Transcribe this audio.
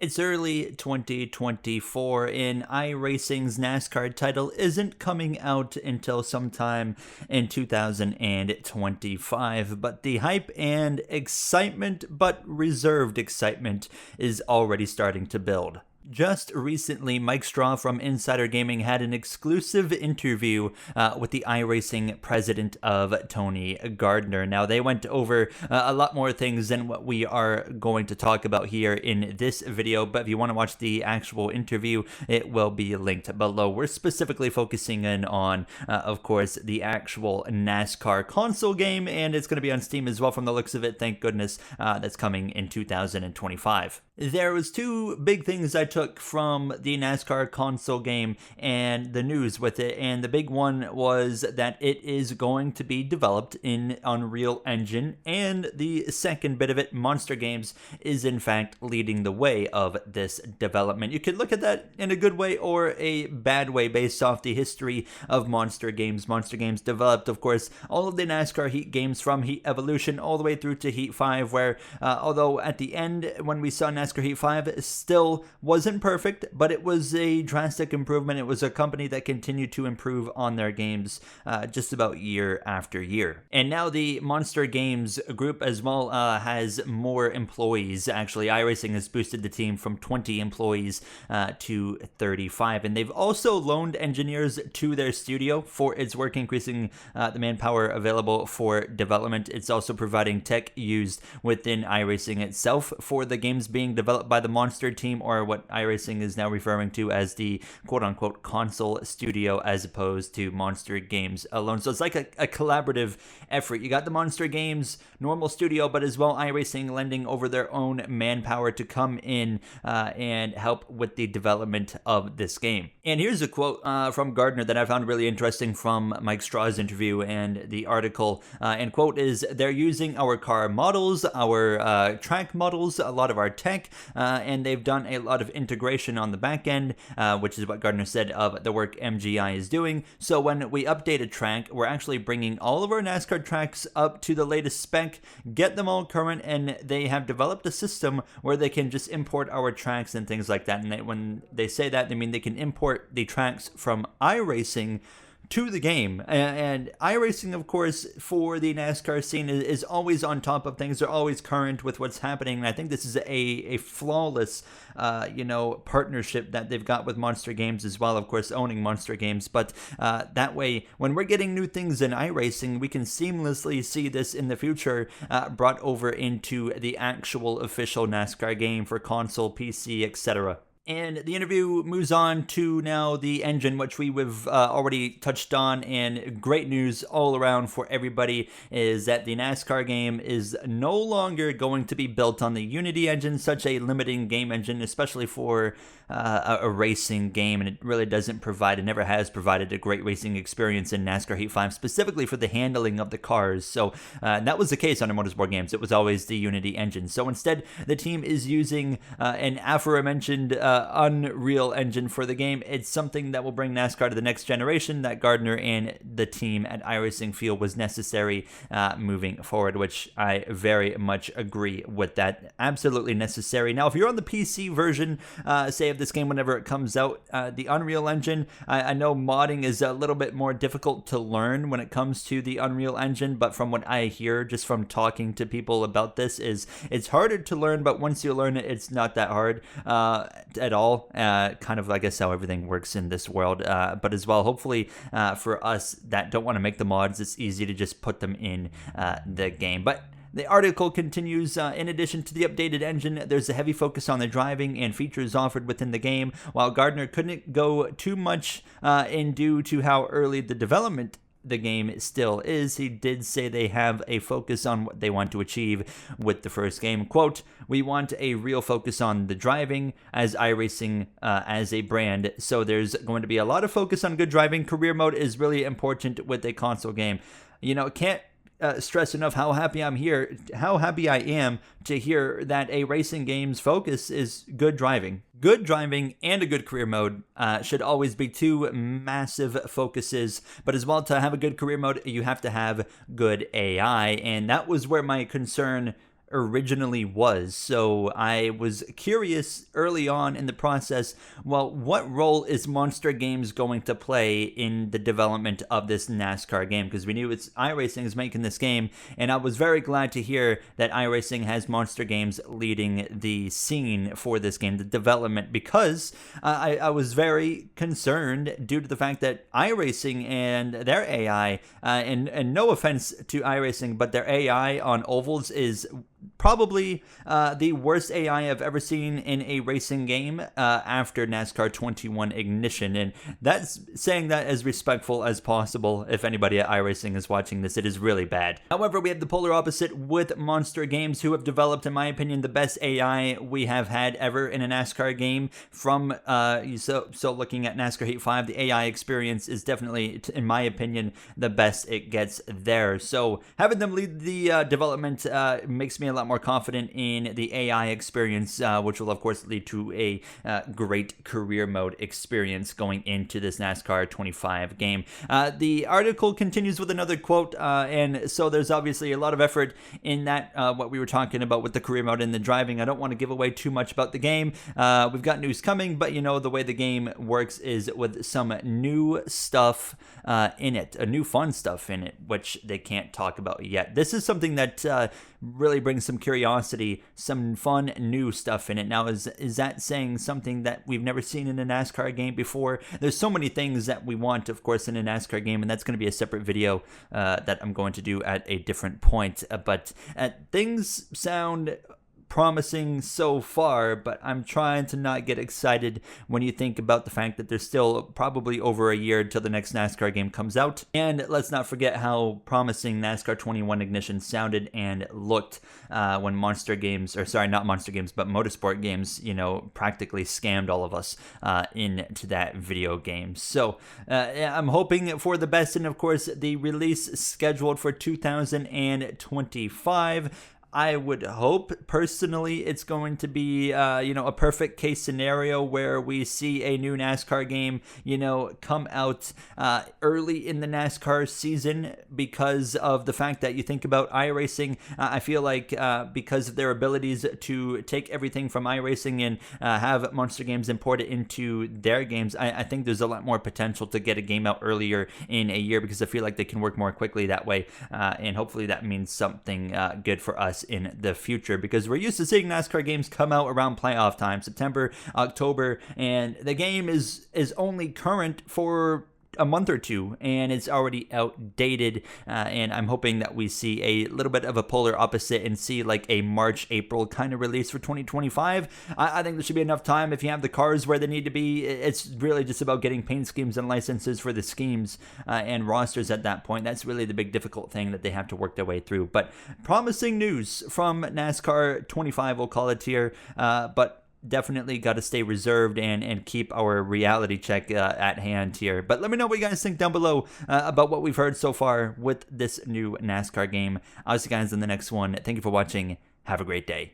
It's early 2024 and iRacing's NASCAR title isn't coming out until sometime in 2025, but the hype and excitement, but reserved excitement, is already starting to build. Just recently, Mike Straw from Insider Gaming had an exclusive interview with the iRacing president of Tony Gardner. Now, they went over a lot more things than what we are going to talk about here in this video, but if you want to watch the actual interview, it will be linked below. We're specifically focusing in on, of course, the actual NASCAR console game, and it's going to be on Steam as well from the looks of it, thank goodness. That's coming in 2025. There was two big things I took from the NASCAR console game and the news with it, and the big one was that it is going to be developed in Unreal Engine, and the second bit of it, Monster Games, is in fact leading the way of this development. You could look at that in a good way or a bad way based off the history of Monster Games. Monster Games developed, of course, all of the NASCAR Heat games from Heat Evolution all the way through to Heat 5, where although at the end when we saw NASCAR Heat 5, it still wasn't perfect, but it was a drastic improvement. It was a company that continued to improve on their games just about year after year. And now the Monster Games group as well has more employees. Actually, iRacing has boosted the team from 20 employees to 35. And they've also loaned engineers to their studio for its work, increasing the manpower available for development. It's also providing tech used within iRacing itself for the games being developed by the Monster team, or what iRacing is now referring to as the quote-unquote console studio, as opposed to Monster Games alone. So it's like a collaborative effort. You got the Monster Games normal studio, but as well iRacing lending over their own manpower to come in and help with the development of this game. And here's a quote from Gardner that I found really interesting from Mike Straw's interview and the article. And quote is, "They're using our car models, our track models, a lot of our tech, and they've done a lot of integration on the back end, which is what Gardner said of the work MGI is doing. So when we update a track, we're actually bringing all of our NASCAR tracks up to the latest spec, get them all current, and they have developed a system where they can just import our tracks and things like that." And when they say that, they mean they can import the tracks from iRacing to the game. And iRacing, of course, for the NASCAR scene is always on top of things. They're always current with what's happening. And I think this is a flawless, partnership that they've got with Monster Games as well, of course, owning Monster Games. But that way, when we're getting new things in iRacing, we can seamlessly see this in the future brought over into the actual official NASCAR game for console, PC, etc. And the interview moves on to now the engine, which we've already touched on, and great news all around for everybody is that the NASCAR game is no longer going to be built on the Unity engine, such a limiting game engine, especially for a racing game, and it really doesn't provide, it never has provided a great racing experience in NASCAR Heat 5, specifically for the handling of the cars. So that was the case on the Motorsport games. It was always the Unity engine. So instead, the team is using an aforementioned Unreal Engine for the game. It's something that will bring NASCAR to the next generation that Gardner and the team at iRacing feel was necessary moving forward, which I very much agree with that. Absolutely necessary. Now, if you're on the PC version, say of this game whenever it comes out, the Unreal Engine, I know modding is a little bit more difficult to learn when it comes to the Unreal Engine, but from what I hear just from talking to people about this is it's harder to learn, but once you learn it, it's not that hard at all. Kind of, I guess, how everything works in this world. But as well, hopefully for us that don't want to make the mods, it's easy to just put them in the game. But the article continues, in addition to the updated engine, there's a heavy focus on the driving and features offered within the game. While Gardner couldn't go too much in due to how early the development the game still is, he did say they have a focus on what they want to achieve with the first game. Quote, "We want a real focus on the driving as iRacing as a brand. So there's going to be a lot of focus on good driving. Career mode is really important with a console game." You know, can't stress enough how happy I am to hear that a racing game's focus is good driving. Good driving and a good career mode should always be two massive focuses, but as well, to have a good career mode, you have to have good AI, and that was where my concern originally was. So I was curious early on in the process, well, what role is Monster Games going to play in the development of this NASCAR game? Because we knew it's iRacing is making this game, and I was very glad to hear that iRacing has Monster Games leading the scene for this game, the development, because I was very concerned due to the fact that iRacing and their AI, and no offense to iRacing, but their AI on ovals is probably the worst AI I've ever seen in a racing game after NASCAR 21 Ignition. And that's saying that as respectful as possible. If anybody at iRacing is watching this, it is really bad. However, we have the polar opposite with Monster Games, who have developed, in my opinion, the best AI we have had ever in a NASCAR game. From so looking at NASCAR Heat 5, the AI experience is definitely, in my opinion, the best it gets there. So having them lead the development makes me a lot more confident in the AI experience, which will of course lead to a great career mode experience going into this NASCAR 25 game. The article continues with another quote, and so there's obviously a lot of effort in that, what we were talking about with the career mode and the driving. I don't want to give away too much about the game. We've got news coming, but you know, the way the game works is with some new stuff in it, a new fun stuff in it, which they can't talk about yet. This is something that really brings some curiosity, some fun new stuff in it. Now, is that saying something that we've never seen in a NASCAR game before? There's so many things that we want, of course, in a NASCAR game, and that's going to be a separate video that I'm going to do at a different point. But things sound promising so far, but I'm trying to not get excited when you think about the fact that there's still probably over a year until the next NASCAR game comes out. And let's not forget how promising NASCAR 21 Ignition sounded and looked when Monster Games, or sorry, not Monster Games, but Motorsport Games, you know, practically scammed all of us into that video game. So I'm hoping for the best, and of course the release scheduled for 2025. I would hope, personally, it's going to be, a perfect case scenario where we see a new NASCAR game, come out early in the NASCAR season, because of the fact that you think about iRacing. I feel like because of their abilities to take everything from iRacing and have Monster Games import it into their games, I think there's a lot more potential to get a game out earlier in a year, because I feel like they can work more quickly that way, and hopefully that means something good for us in the future, because we're used to seeing NASCAR games come out around playoff time, September, October, and the game is only current for a month or two, and it's already outdated, and I'm hoping that we see a little bit of a polar opposite and see like a March, April kind of release for 2025. I think there should be enough time if you have the cars where they need to be. It's really just about getting paint schemes and licenses for the schemes and rosters at that point. That's really the big difficult thing that they have to work their way through. But promising news from NASCAR 25, we'll call it here, but definitely got to stay reserved and keep our reality check at hand here. But let me know what you guys think down below about what we've heard so far with this new NASCAR game. I'll see you guys in the next one. Thank you for watching. Have a great day.